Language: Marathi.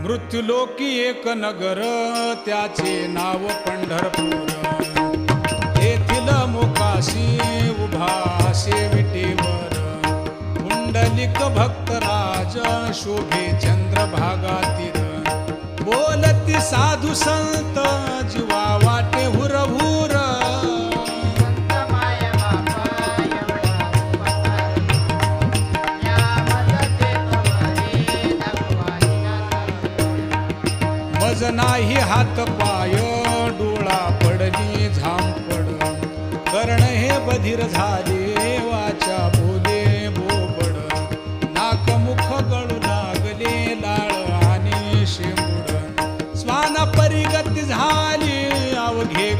मृत्युलोकी एक नगर त्याचे नाव पंढरपूर. येथील मोकाशी उभा विटेवर पुंडलिक भक्तराज शोभे चंद्रभागातील. बोलती साधू संत जीवा वाटे हुरहुर. मज नाही हात पाय डोळा पडली झांपड. कर्ण हे बधीर झाले वाचा बोले बोबड. नाक मुख गळू लागले लाळ आणि शेंबूड. स्वाना परिगती झाली अवघे